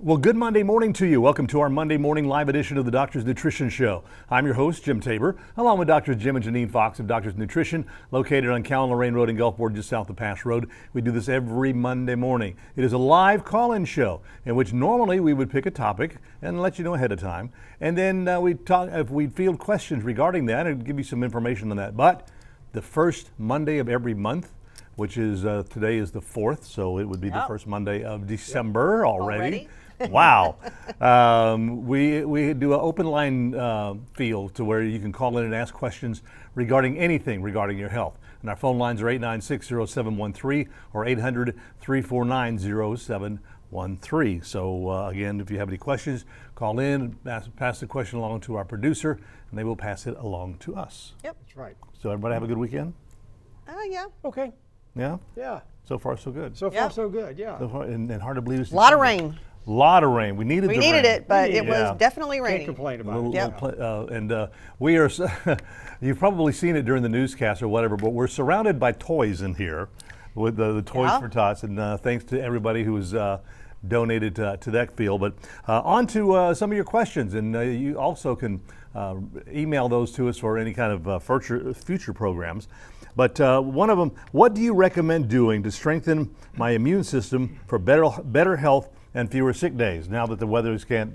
Well, good Monday morning to you. Welcome to our Monday morning live edition of the Doctor's Nutrition Show. I'm your host, Jim Tabor, along with Drs. Jim and Janine Fox of Doctor's Nutrition, located on Cal and Lorraine Road in Gulfport, just south of Pass Road. We do this every Monday morning. It is a live call-in show in which normally we would pick a topic and let you know ahead of time. And then we'd talk, if we'd field questions regarding that and give you some information on that. But the first Monday of every month, which is today is the 4th, so it would be the first Monday of December already. Wow. We do an open line field to where you can call in and ask questions regarding anything regarding your health. And our phone lines are 896-0713 or 800-349-0713. So again, if you have any questions, call in, pass the question along to our producer, and they will pass it along to us. Yep. That's right. So everybody have a good weekend? Yeah. Okay. Yeah? Yeah. So far, so good. So far, so good, yeah. So far, and hard to believe it's A lot of December. rain. Lot of rain. We needed it, but it was definitely Can't raining. complain about it. And we are, you've probably seen it during the newscast or whatever, but we're surrounded by toys in here with the Toys for Tots, and thanks to everybody who's donated to that field. But on to some of your questions, and you also can email those to us for any kind of future programs. But one of them, what do you recommend doing to strengthen my immune system for better health and fewer sick days? Now that the weather is going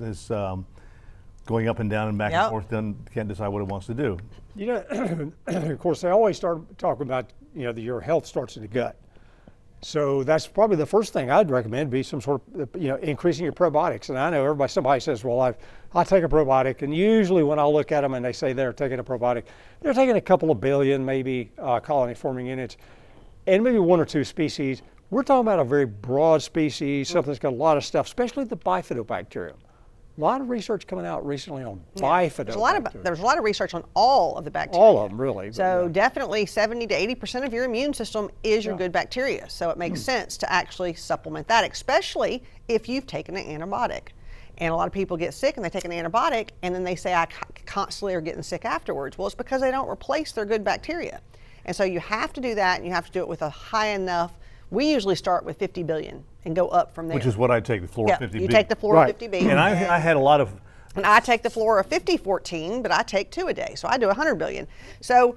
up and down and back and forth, then can't decide what it wants to do. You know, of course, they always start talking about, that your health starts in the gut. So that's probably the first thing I'd recommend, be some sort of, increasing your probiotics. And I know somebody says, well, I take a probiotic, and usually when I look at them and they say they're taking a probiotic, they're taking a couple of billion, maybe colony-forming units, and maybe one or two species. We're talking about a very broad species, something that's got a lot of stuff, especially the bifidobacterium. A lot of research coming out recently on bifidobacterium. There's a lot of research on all of the bacteria. All of them, really. So definitely 70 to 80% of your immune system is your good bacteria. So it makes sense to actually supplement that, especially if you've taken an antibiotic. And a lot of people get sick and they take an antibiotic and then they say, I constantly are getting sick afterwards. Well, it's because they don't replace their good bacteria. And so you have to do that, and you have to do it with a high enough. We usually start with 50 billion and go up from there. Which is what I take, the Flora 50B. You take the Flora 50B. And I had a lot of... And I take the Flora 5014, but I take 2 a day, so I do 100 billion. So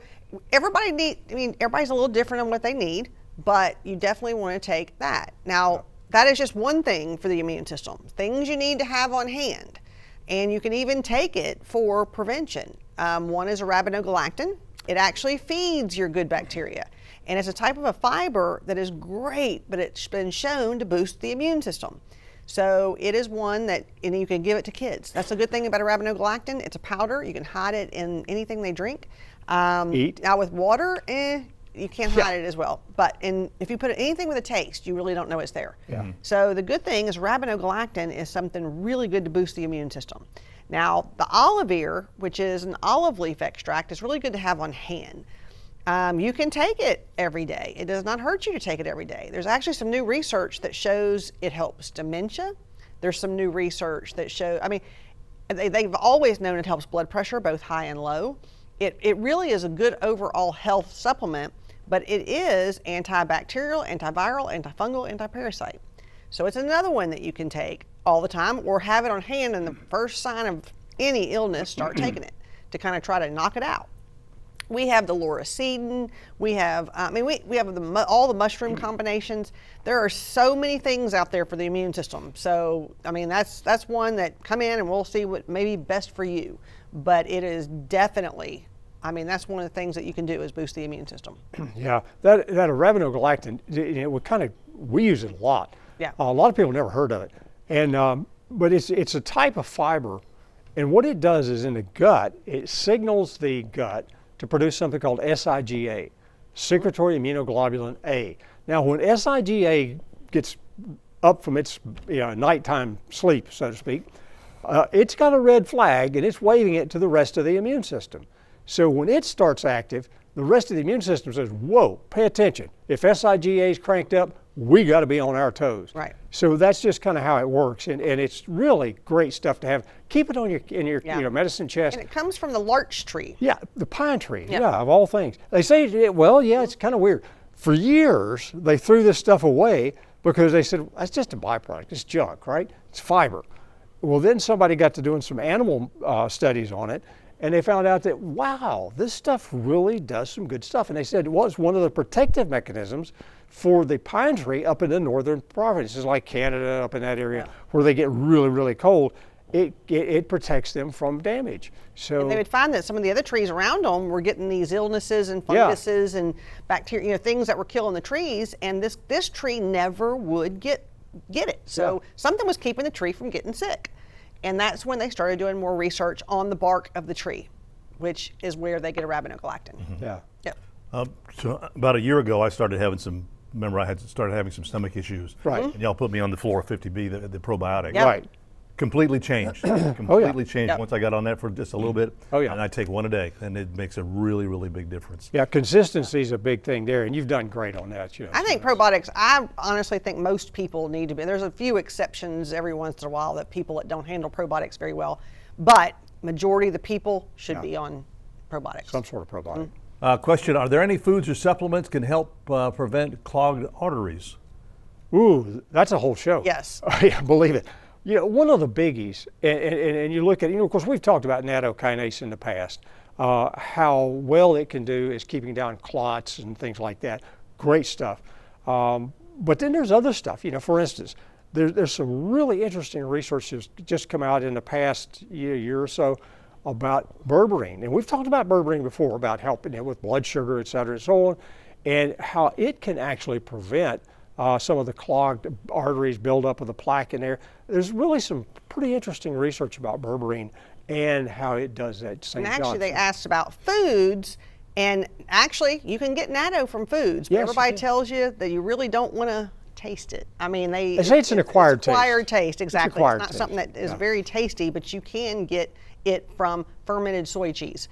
everybody's a little different on what they need, but you definitely want to take that. Now, that is just one thing for the immune system. Things you need to have on hand, and you can even take it for prevention. One is arabinogalactin. It actually feeds your good bacteria. And it's a type of a fiber that is great, but it's been shown to boost the immune system. So it is one that, and you can give it to kids. That's a good thing about arabinogalactin. It's a powder. You can hide it in anything they drink. Eat. Now with water, you can't hide it as well. But if you put anything with a taste, you really don't know it's there. Yeah. So the good thing is arabinogalactin is something really good to boost the immune system. Now the olive ear, which is an olive leaf extract, is really good to have on hand. You can take it every day. It does not hurt you to take it every day. There's actually some new research that shows it helps dementia. There's some new research that shows, they've always known it helps blood pressure, both high and low. It really is a good overall health supplement, but it is antibacterial, antiviral, antifungal, antiparasite. So it's another one that you can take all the time, or have it on hand, and the first sign of any illness, start taking it to kind of try to knock it out. We have the lauricidin. We have, we have all the mushroom combinations. There are so many things out there for the immune system. So, that's one that come in and we'll see what may be best for you. But it is definitely, that's one of the things that you can do is boost the immune system. Yeah, that arabinogalactin, we use it a lot. Yeah. A lot of people never heard of it, and but it's a type of fiber, and what it does is in the gut, it signals the gut to produce something called SIGA, secretory immunoglobulin A. Now, when SIGA gets up from its nighttime sleep, so to speak, it's got a red flag and it's waving it to the rest of the immune system. So when it starts active, the rest of the immune system says, whoa, pay attention. If SIGA is cranked up, we got to be on our toes. Right. So that's just kind of how it works, and it's really great stuff to have. Keep it on your medicine chest. And it comes from the larch tree. Yeah, the pine tree. Yeah, of all things. They say, well, yeah, it's kind of weird. For years, they threw this stuff away because they said, that's just a byproduct, it's junk, right? It's fiber. Well, then somebody got to doing some animal studies on it, and they found out that, wow, this stuff really does some good stuff. And they said it was one of the protective mechanisms for the pine tree up in the northern provinces, like Canada, up in that area, where they get really, really cold. It protects them from damage. So and they would find that some of the other trees around them were getting these illnesses and funguses and bacteria, things that were killing the trees, and this tree never would get it. So something was keeping the tree from getting sick. And that's when they started doing more research on the bark of the tree, which is where they get arabinogalactin. Yeah. Yep. So about a year ago, I started having some. Remember, I had started having some stomach issues. Right. And y'all put me on the floor 50B, the probiotic. Yep. Right. Completely changed. Completely changed Yep. once I got on that for just a little bit. Oh, yeah. And I take one a day, and it makes a really, really big difference. Yeah, consistency is a big thing there, and you've done great on that. I think probiotics, I honestly think most people need to be. There's a few exceptions every once in a while that people that don't handle probiotics very well, but majority of the people should be on probiotics. Some sort of probiotic. Question, are there any foods or supplements can help prevent clogged arteries? Ooh, that's a whole show. Yes. Yeah, believe it. One of the biggies, and you look at, of course, we've talked about nattokinase in the past, how well it can do is keeping down clots and things like that. Great stuff. But then there's other stuff. For instance, there's some really interesting research that's just come out in the past year or so about berberine. And we've talked about berberine before, about helping it with blood sugar, et cetera, and so on, and how it can actually prevent some of the clogged arteries, buildup of the plaque in there. There's really some pretty interesting research about berberine and how it does that same job. And actually, they asked about foods, and actually, you can get natto from foods, but Yes, everybody tells you that you really don't want to taste it. I mean, they say it's an acquired taste. Acquired taste, exactly. acquired It's not taste. something that is very tasty, but you can get it from fermented soy cheese.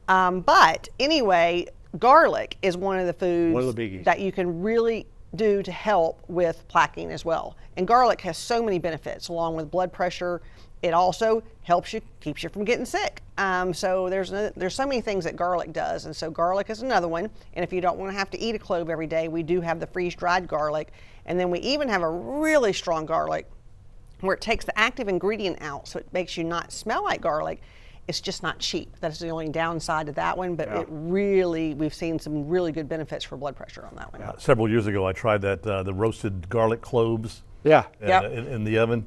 But anyway, garlic is one of the foods One of the biggies. that you can really do to help with plaquing as well. And garlic has so many benefits along with blood pressure. It also helps you, keeps you from getting sick. So there's so many things that garlic does, and so garlic is another one. And if you don't want to have to eat a clove every day, we do have the freeze-dried garlic, and then we even have a really strong garlic where it takes the active ingredient out, so it makes you not smell like garlic. It's just not cheap. That's the only downside to that one, but it really, we've seen some really good benefits for blood pressure on that one. Several years ago, I tried that, the roasted garlic cloves Yeah. in the oven.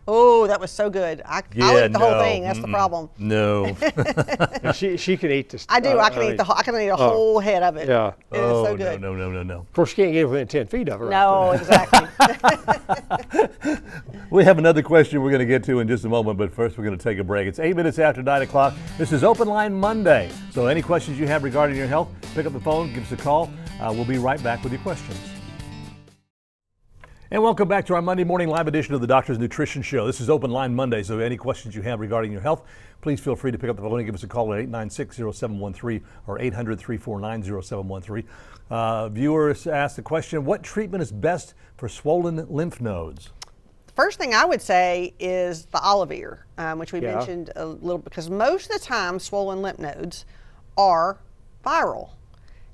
Oh, that was so good. I'll eat the whole thing. That's the problem. No. And she can eat this. I do. I can eat a whole head of it. Yeah. It is so good. No. Of course, you can't get within 10 feet of her. No, exactly. We have another question we're going to get to in just a moment, but first we're going to take a break. It's 8 minutes after 9 o'clock. This is Open Line Monday. So any questions you have regarding your health, pick up the phone, give us a call. We'll be right back with your questions. And welcome back to our Monday morning live edition of the Doctor's Nutrition Show. This is Open Line Monday, so any questions you have regarding your health, please feel free to pick up the phone and give us a call at 896-0713 or 800-349-0713. Viewers asked the question, what treatment is best for swollen lymph nodes? The first thing I would say is the olive ear, which we mentioned a little, because most of the time swollen lymph nodes are viral.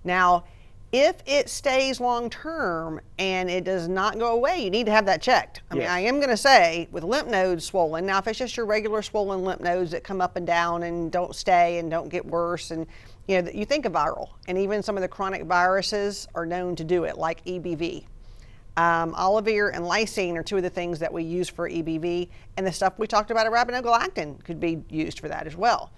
Now, if it stays long term and it does not go away, you need to have that checked. I mean, I am going to say with lymph nodes swollen, now if it's just your regular swollen lymph nodes that come up and down and don't stay and don't get worse, and you think of viral, and even some of the chronic viruses are known to do it, like EBV. Olive ear and lysine are two of the things that we use for EBV, and the stuff we talked about, arabinogalactin, could be used for that as well.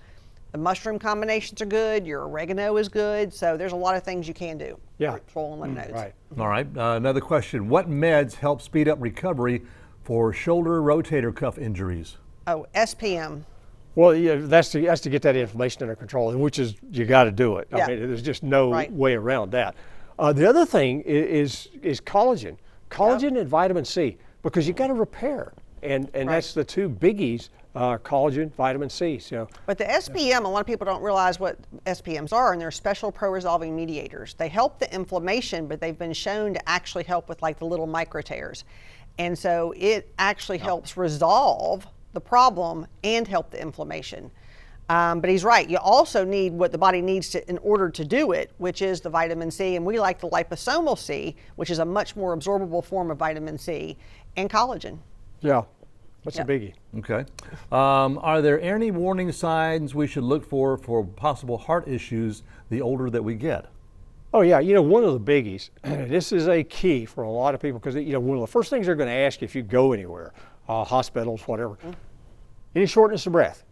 The mushroom combinations are good, your oregano is good, so there's a lot of things you can do for swollen lymph nodes. Right. All right, another question. What meds help speed up recovery for shoulder rotator cuff injuries? Oh, SPM. Well, yeah, that's to get that inflammation under control, which is, you got to do it. I mean, there's just no way around that. The other thing is collagen. Collagen and vitamin C, because you got to repair. And that's the two biggies, collagen, vitamin C. So. But the SPM, a lot of people don't realize what SPMs are, and they're special pro-resolving mediators. They help the inflammation, but they've been shown to actually help with like the little micro tears. And so it actually helps resolve the problem and help the inflammation. But he's right. You also need what the body needs in order to do it, which is the vitamin C. And we like the liposomal C, which is a much more absorbable form of vitamin C, and collagen. Yeah, that's a biggie. Okay. Are there any warning signs we should look for possible heart issues the older that we get? Oh yeah, one of the biggies, this is a key for a lot of people because, one of the first things they're going to ask you if you go anywhere, hospitals, whatever, any shortness of breath.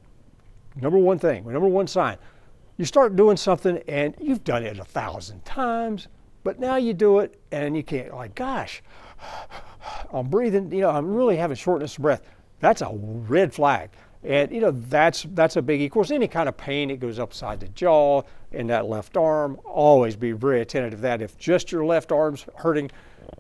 Number one thing, number one sign. You start doing something and you've done it 1,000 times, but now you do it and you can't, like, gosh, I'm breathing, I'm really having shortness of breath. That's a red flag. And that's a biggie. Of course, any kind of pain that goes upside the jaw in that left arm, always be very attentive to that. If just your left arm's hurting,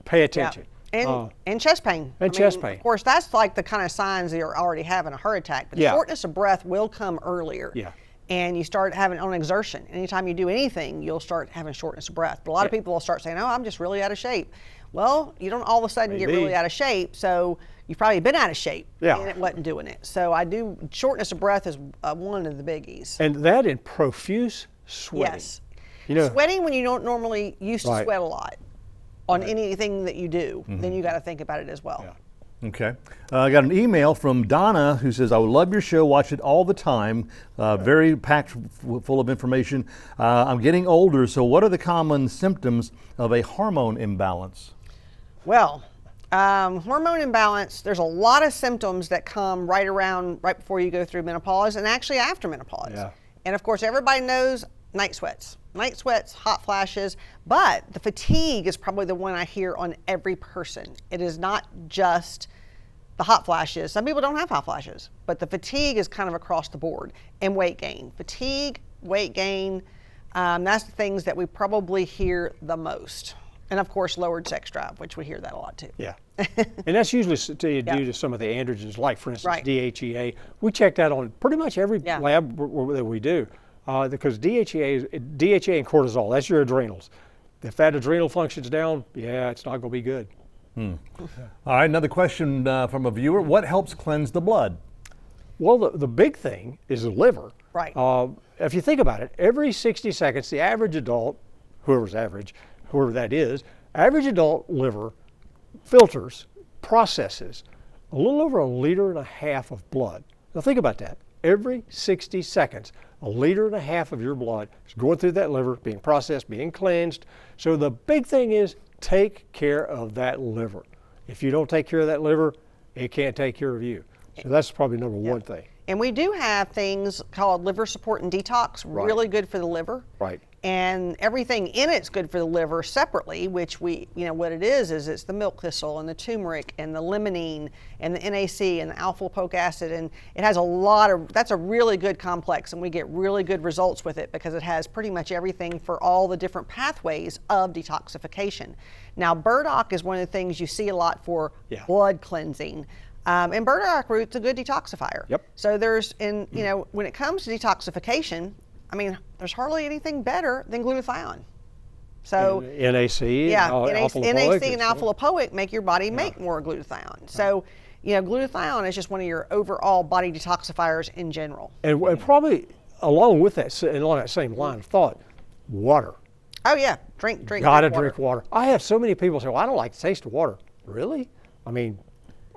pay attention. Yeah. And chest pain. Chest pain. Of course, that's like the kind of signs that you're already having a heart attack. But shortness of breath will come earlier. Yeah. And you start having on exertion. Anytime you do anything, you'll start having shortness of breath. But a lot of people will start saying, "Oh, I'm just really out of shape." Well, you don't all of a sudden get really out of shape, so you've probably been out of shape and it wasn't doing it. So shortness of breath is one of the biggies. And that and profuse sweating. Yes. Sweating when you don't normally used to sweat a lot on anything that you do, then you got to think about it as well. Yeah. Okay. I got an email from Donna who says, I would love your show, watch it all the time, very packed full of information. I'm getting older, so what are the common symptoms of a hormone imbalance? Well, hormone imbalance, there's a lot of symptoms that come right before you go through menopause and actually after menopause. Yeah. And of course, everybody knows night sweats, hot flashes, but the fatigue is probably the one I hear on every person. It is not just the hot flashes. Some people don't have hot flashes, but the fatigue is kind of across the board. And weight gain. Fatigue, weight gain, that's the things that we probably hear the most. And of course, lowered sex drive, which we hear that a lot too. Yeah. And that's usually due to some of the androgens, like for instance, DHEA. We check that on pretty much every lab that we do. Because DHEA and cortisol, that's your adrenals. If that adrenal function's down, it's not going to be good. All right, another question from a viewer. What helps cleanse the blood? Well, the big thing is the liver. Right. If you think about it, every 60 seconds, the average adult, whoever that is, average adult liver filters, processes a little over 1.5 liters of blood. Now think about that. Every 60 seconds, 1.5 liters of your blood is going through that liver, being processed, being cleansed. So the big thing is take care of that liver. If you don't take care of that liver, it can't take care of you. So that's probably number one thing. And we do have things called liver support and detox, really good for the liver. Right. And everything in it's good for the liver separately, which what it is it's the milk thistle and the turmeric and the limonene and the NAC and the alpha lipoic acid. And it has that's a really good complex, and we get really good results with it because it has pretty much everything for all the different pathways of detoxification. Now, burdock is one of the things you see a lot for blood cleansing. And burdock root's a good detoxifier. Yep. So when it comes to detoxification, there's hardly anything better than glutathione. So NAC, NAC and alpha lipoic make your body make more glutathione. So, glutathione is just one of your overall body detoxifiers in general. And probably along with that, and along that same line of thought, water. Oh yeah, drink. Gotta drink water. I have so many people say, "Well, I don't like the taste of water." Really?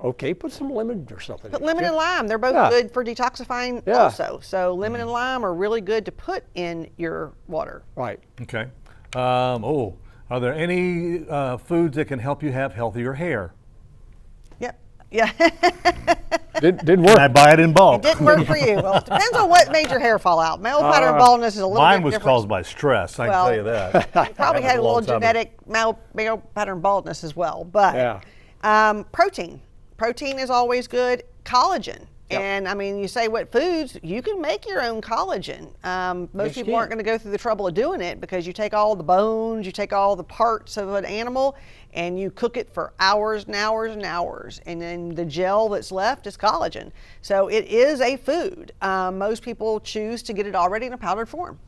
Okay, put some lemon or something. Put lemon and lime. They're both good for detoxifying also. So lemon and lime are really good to put in your water. Right. Okay. Are there any foods that can help you have healthier hair? Yep. Yeah. Didn't work. Can I buy it in bulk? It didn't work for you. Well, it depends on what made your hair fall out. Male pattern baldness is a little bit different. Mine was caused by stress, I can tell you that. You probably had a little genetic male pattern baldness as well. But protein. Protein is always good. Collagen. Yep. And you say what foods, you can make your own collagen. Most people aren't going to go through the trouble of doing it because you take all the bones, you take all the parts of an animal, and you cook it for hours and hours and hours. And then the gel that's left is collagen. So it is a food. Most people choose to get it already in a powdered form,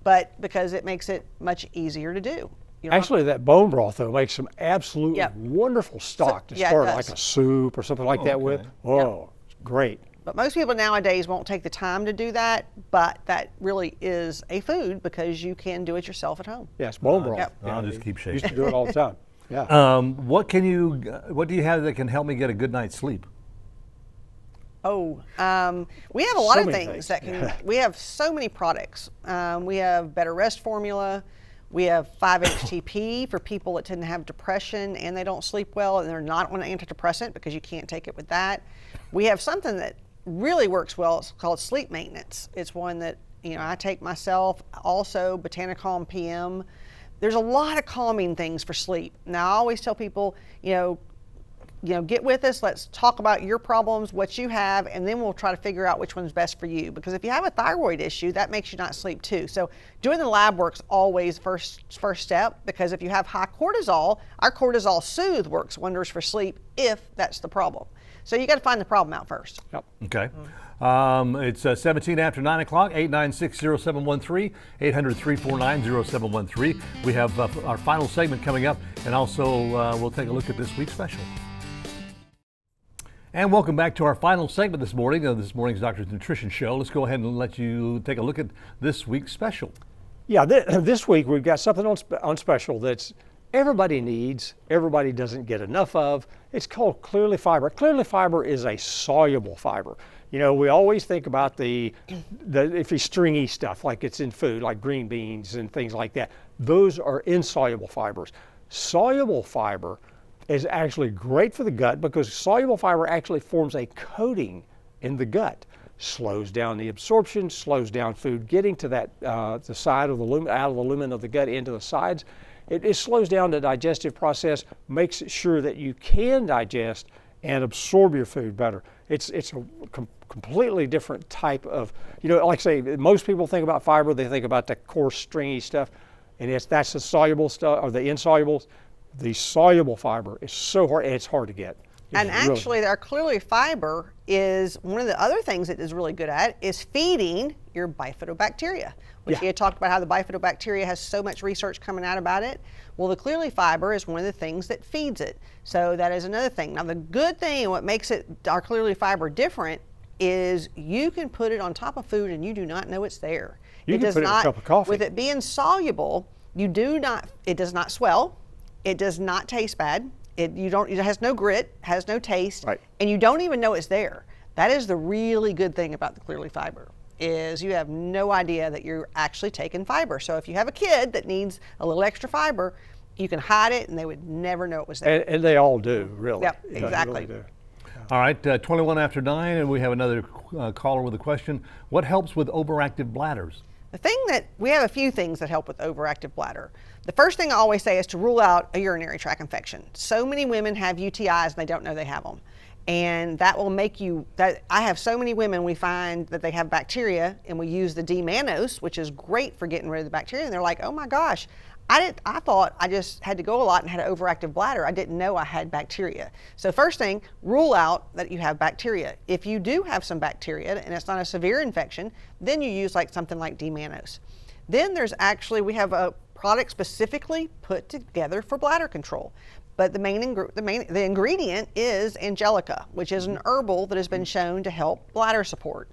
but because it makes it much easier to do. Actually, that bone broth, though, makes some absolutely wonderful stock to start like a soup or something like that with. Oh, it's great. But most people nowadays won't take the time to do that, but that really is a food because you can do it yourself at home. Yes, bone broth. Yep. I'll just keep shaking. Used to do it all the time. Yeah. What do you have that can help me get a good night's sleep? Oh, we have a lot So of many things things. that can, we have so many products. We have Better Rest Formula. We have 5-HTP for people that tend to have depression and they don't sleep well and they're not on an antidepressant because you can't take it with that. We have something that really works well. It's called sleep maintenance. It's one that, I take myself, also Botanicalm PM. There's a lot of calming things for sleep. Now, I always tell people, get with us, let's talk about your problems, what you have, and then we'll try to figure out which one's best for you. Because if you have a thyroid issue, that makes you not sleep too. So doing the lab work's always first step, because if you have high cortisol, our cortisol soothe works wonders for sleep if that's the problem. So you got to find the problem out first. Yep. Okay. It's 17 after 9 o'clock, 896-0713, 800-349-0713. We have our final segment coming up, and also we'll take a look at this week's special. And welcome back to our final segment this morning of this morning's Doctor's Nutrition Show. Let's go ahead and let you take a look at this week's special. Yeah, this week we've got something on special that's everybody needs, everybody doesn't get enough of. It's called Clearly Fiber. Clearly Fiber is a soluble fiber. We always think about the stringy stuff, like it's in food, like green beans and things like that. Those are insoluble fibers. Soluble fiber is actually great for the gut because soluble fiber actually forms a coating in the gut, slows down the absorption, slows down food getting to that the side of the lumen, out of the lumen of the gut into the sides. It slows down the digestive process, makes it sure that you can digest and absorb your food better. It's a completely different type of, like I say, most people think about fiber, they think about the coarse, stringy stuff, and that's the soluble stuff, or the insolubles. The soluble fiber is so hard, and it's hard to get. And actually, our Clearly Fiber is one of the other things it is really good at is feeding your bifidobacteria, which you had talked about how the bifidobacteria has so much research coming out about it. Well, the Clearly Fiber is one of the things that feeds it. So that is another thing. Now, the good thing, what makes our Clearly Fiber different is you can put it on top of food and you do not know it's there. You can put it in a cup of coffee. With it being soluble, it does not swell. It does not taste bad. It has no grit, has no taste, right, and you don't even know it's there. That is the really good thing about the Clearly Fiber, is you have no idea that you're actually taking fiber. So if you have a kid that needs a little extra fiber, you can hide it and they would never know it was there. And they all do, really. Yep, exactly. Really do. All right, 21 after 9, and we have another caller with a question. What helps with overactive bladders? We have a few things that help with overactive bladder. The first thing I always say is to rule out a urinary tract infection. So many women have UTIs and they don't know they have them. And that will make I have so many women, we find that they have bacteria and we use the D-mannose, which is great for getting rid of the bacteria. And they're like, oh my gosh, I thought I just had to go a lot and had an overactive bladder. I didn't know I had bacteria. So first thing, rule out that you have bacteria. If you do have some bacteria and it's not a severe infection, then you use something like D-mannose. Then we have a product specifically put together for bladder control. But the ingredient is Angelica, which is an herbal that has been shown to help bladder support.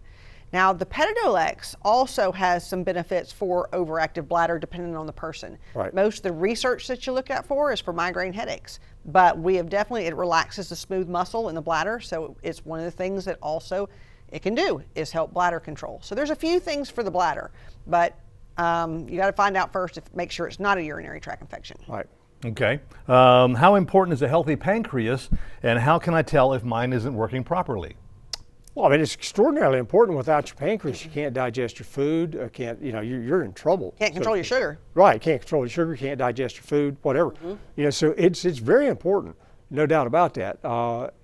Now, the Petadolex also has some benefits for overactive bladder depending on the person. Right. Most of the research that you look at for is for migraine headaches, but it relaxes the smooth muscle in the bladder, so it's one of the things that also it can do is help bladder control. So there's a few things for the bladder, but you got to find out first to make sure it's not a urinary tract infection. Right. Okay. How important is a healthy pancreas, and how can I tell if mine isn't working properly? Well, it's extraordinarily important. Without your pancreas, you can't digest your food. You're in trouble. Can't control your sugar. Right. Can't control your sugar. Can't digest your food. Whatever. Mm-hmm. So it's very important. No doubt about that.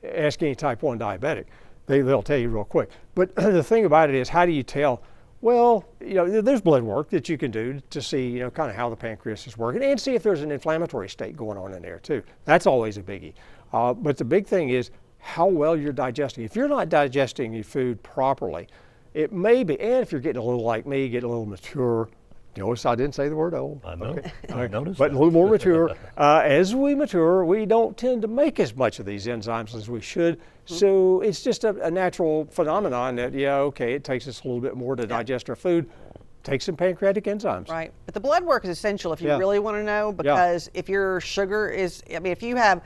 Ask any type 1 diabetic. They'll tell you real quick. But the thing about it is, how do you tell? Well, there's blood work that you can do to see, kind of how the pancreas is working and see if there's an inflammatory state going on in there too. That's always a biggie. But the big thing is how well you're digesting. If you're not digesting your food properly, it may be, and if you're getting a little like me, getting a little mature, Notice I didn't say the word old. I know. Okay. I noticed. But a little more mature. As we mature, we don't tend to make as much of these enzymes as we should. So it's just a natural phenomenon that, it takes us a little bit more to digest our food. Take some pancreatic enzymes. Right. But the blood work is essential if you Yeah. really want to know, because if your sugar is, if you have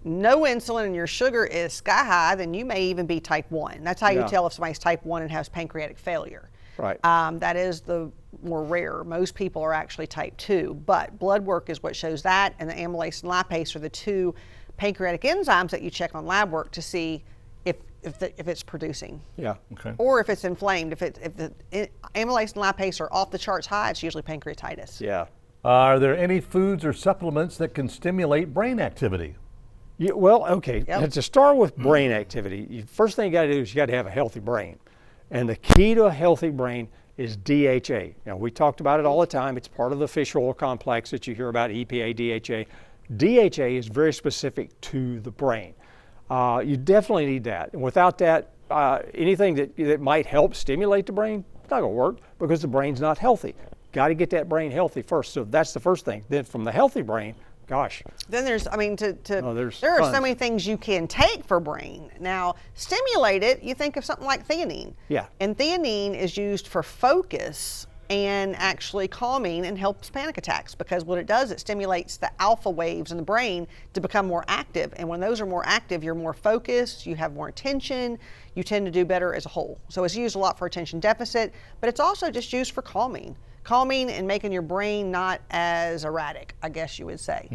no insulin and your sugar is sky high, then you may even be type 1. That's how you tell if somebody's type 1 and has pancreatic failure. Right. That is the more rare. Most people are actually type 2, but blood work is what shows that, and the amylase and lipase are the two pancreatic enzymes that you check on lab work to see if it's producing. Yeah. Okay. Or if it's inflamed. If the amylase and lipase are off the charts high, it's usually pancreatitis. Yeah. Are there any foods or supplements that can stimulate brain activity? Yeah, well, okay. To start with brain activity, first thing you got to do is you got to have a healthy brain. And the key to a healthy brain is DHA. Now, we talked about it all the time. It's part of the fish oil complex that you hear about, EPA, DHA. DHA is very specific to the brain. You definitely need that. And without that, anything that might help stimulate the brain, it's not going to work because the brain's not healthy. Got to get that brain healthy first. So that's the first thing. Then from the healthy brain, gosh. Then there's, there are tons. so many things you can take for brain. Now, stimulate it, you think of something like theanine. Yeah. And theanine is used for focus and actually calming and helps panic attacks, because what it does, it stimulates the alpha waves in the brain to become more active. And when those are more active, you're more focused, you have more attention, you tend to do better as a whole. So it's used a lot for attention deficit, but it's also just used for calming and making your brain not as erratic, I guess you would say.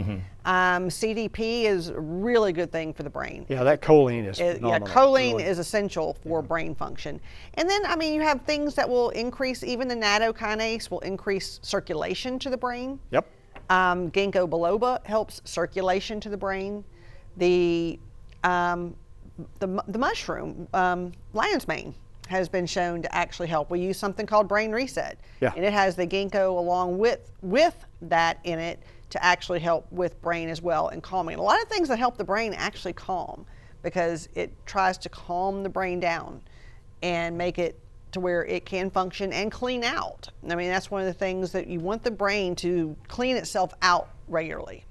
CDP is a really good thing for the brain. Yeah, that choline is phenomenal. Choline is essential for brain function. And then, you have things that will increase, even the nattokinase will increase circulation to the brain. Yep. Ginkgo biloba helps circulation to the brain. The mushroom, lion's mane, has been shown to actually help. We use something called brain reset. Yeah. And it has the ginkgo along with that in it to actually help with brain as well and calming. A lot of things that help the brain actually calm, because it tries to calm the brain down and make it to where it can function and clean out. That's one of the things that you want the brain to clean itself out regularly.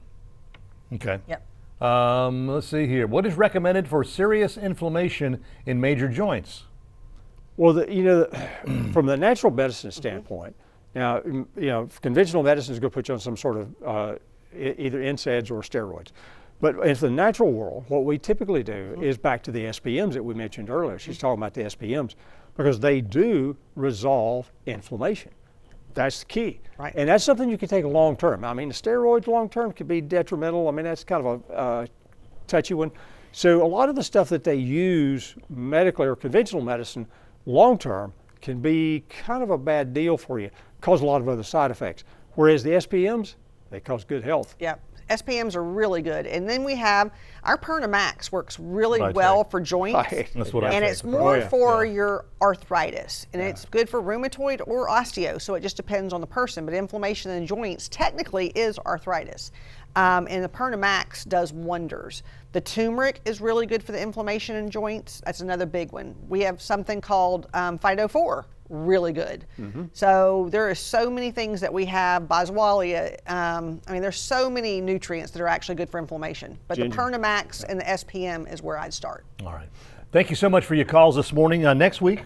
Okay. Yep. Let's see here. What is recommended for serious inflammation in major joints? Well, from the natural medicine standpoint, now, conventional medicine is going to put you on some sort of either NSAIDs or steroids. But in the natural world, what we typically do is back to the SPMs that we mentioned earlier. She's talking about the SPMs because they do resolve inflammation. That's the key. Right. And that's something you can take long term. The steroids long term could be detrimental. That's kind of a touchy one. So a lot of the stuff that they use medically or conventional medicine long term can be kind of a bad deal for you, cause a lot of other side effects. Whereas the SPMs, they cause good health. Yeah, SPMs are really good. And then we have our Perna-Max works really well for joints. Right. That's what I And take. it's more for your arthritis. And it's good for rheumatoid or osteo, so it just depends on the person. But inflammation in the joints technically is arthritis. And the Perna-Max does wonders. The turmeric is really good for the inflammation in joints. That's another big one. We have something called Phyto-4, really good. So there are so many things that we have. Boswellia, there's so many nutrients that are actually good for inflammation. But the Perna-Max and the SPM is where I'd start. All right. Thank you so much for your calls this morning. Next week?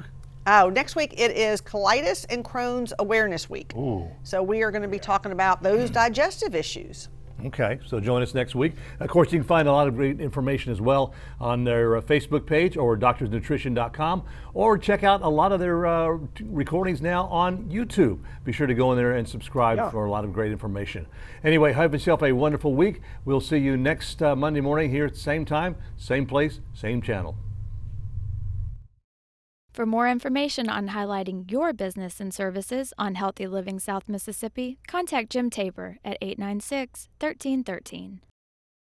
Next week it is Colitis and Crohn's Awareness Week. Ooh. So we are going to be talking about those digestive issues. Okay, so join us next week. Of course, you can find a lot of great information as well on their Facebook page or doctorsnutrition.com, or check out a lot of their recordings now on YouTube. Be sure to go in there and subscribe for a lot of great information. Anyway, have yourself a wonderful week. We'll see you next Monday morning here at the same time, same place, same channel. For more information on highlighting your business and services on Healthy Living South Mississippi, contact Jim Tabor at 896-1313.